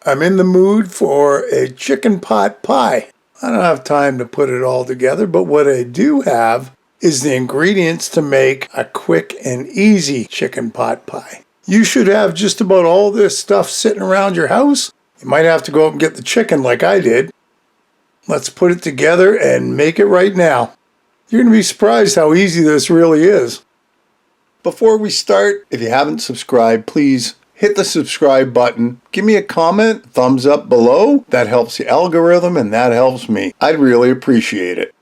I'm in the mood for a chicken pot pie. I don't have time to put it all together, but what I do have is the ingredients to make a quick and easy chicken pot pie. You should have just about all this stuff sitting around your house. You might have to go out and get the chicken like I did. Let's put it together and make it right now. You're going to be surprised how easy this really is. Before we start, if you haven't subscribed, please hit the subscribe button. Give me a comment, thumbs up below. That helps the algorithm and that helps me. I'd really appreciate it.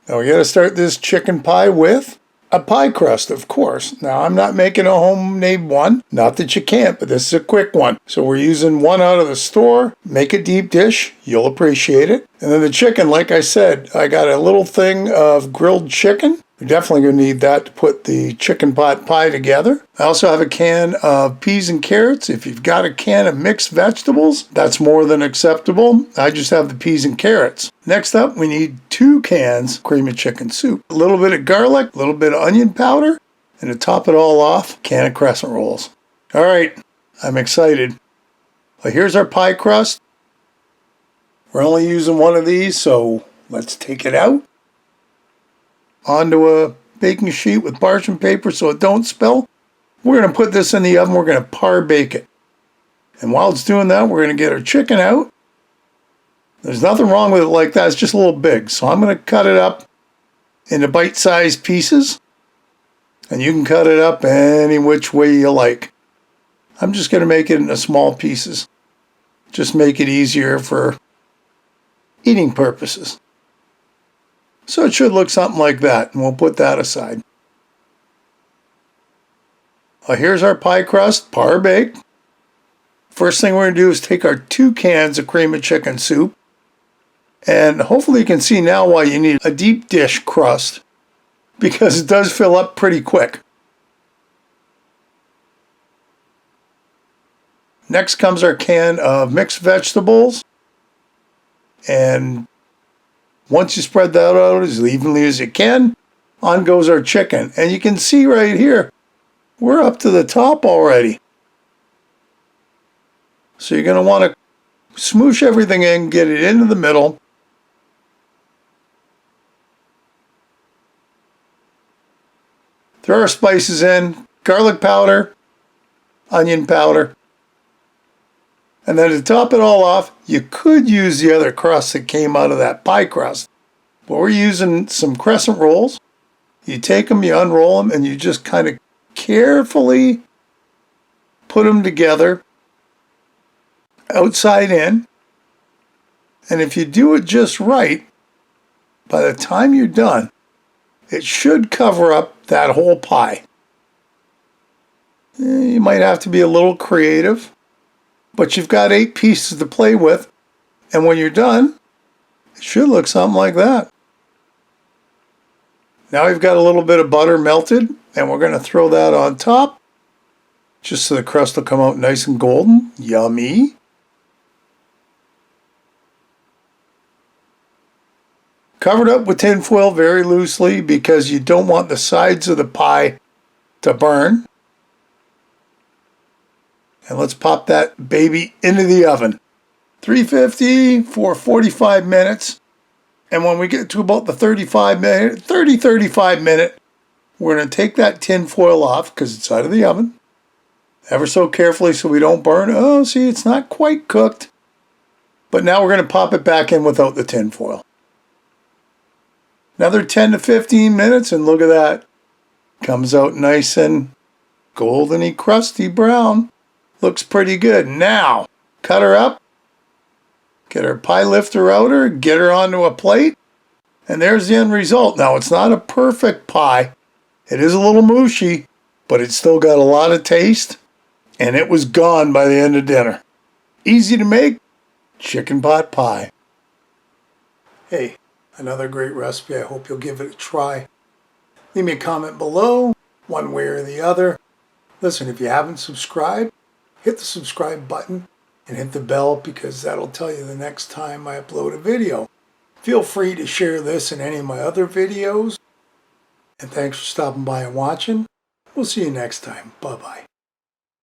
Now we got to start this chicken pie with a pie crust, of course. Now I'm not making a homemade one. Not that you can't, but this is a quick one. So we're using one out of the store. Make a deep dish. You'll appreciate it. And then the chicken, like I said, I got a little thing of grilled chicken. You're definitely going to need that to put the chicken pot pie together. I also have a can of peas and carrots. If you've got a can of mixed vegetables, that's more than acceptable. I just have the peas and carrots. Next up, we need 2 cans of cream of chicken soup. A little bit of garlic, a little bit of onion powder, and to top it all off, a can of crescent rolls. All right, I'm excited. Well, here's our pie crust. We're only using one of these, so let's take it out. Onto a baking sheet with parchment paper so it don't spill. We're going to put this in the oven. We're going to par bake it. And while it's doing that, we're going to get our chicken out. There's nothing wrong with it like that. It's just a little big. So I'm going to cut it up into bite-sized pieces. And you can cut it up any which way you like. I'm just going to make it into small pieces. Just make it easier for eating purposes. So it should look something like that, and we'll put that aside. Well, here's our pie crust, par baked. First thing we're going to do is take our 2 cans of cream of chicken soup, and hopefully you can see now why you need a deep dish crust, because it does fill up pretty quick. Next comes our can of mixed vegetables, and once you spread that out as evenly as you can, on goes our chicken. And you can see right here, we're up to the top already. So you're going to want to smoosh everything in, get it into the middle. Throw our spices in, garlic powder, onion powder. And then to top it all off, you could use the other crust that came out of that pie crust. But we're using some crescent rolls. You take them, you unroll them, and you just kind of carefully put them together, outside in. And if you do it just right, by the time you're done, it should cover up that whole pie. You might have to be a little creative. But you've got 8 pieces to play with, and when you're done, it should look something like that. Now we've got a little bit of butter melted, and we're going to throw that on top, just so the crust will come out nice and golden. Yummy. Covered up with tin foil very loosely because you don't want the sides of the pie to burn. And let's pop that baby into the oven. 350 for 45 minutes. And when we get to about the 35 minute, we're going to take that tin foil off because it's out of the oven. Ever so carefully so we don't burn. Oh, see, it's not quite cooked. But now we're going to pop it back in without the tin foil. Another 10 to 15 minutes and look at that. Comes out nice and goldeny, crusty brown. Looks pretty good. Now, cut her up, get her pie lifter outer, get her onto a plate, and there's the end result. Now, it's not a perfect pie. It is a little mushy, but it's still got a lot of taste, and it was gone by the end of dinner. Easy to make, chicken pot pie. Hey, another great recipe. I hope you'll give it a try. Leave me a comment below, one way or the other. Listen, if you haven't subscribed, hit the subscribe button and hit the bell because that'll tell you the next time I upload a video. Feel free to share this and any of my other videos. And thanks for stopping by and watching. We'll see you next time. Bye-bye.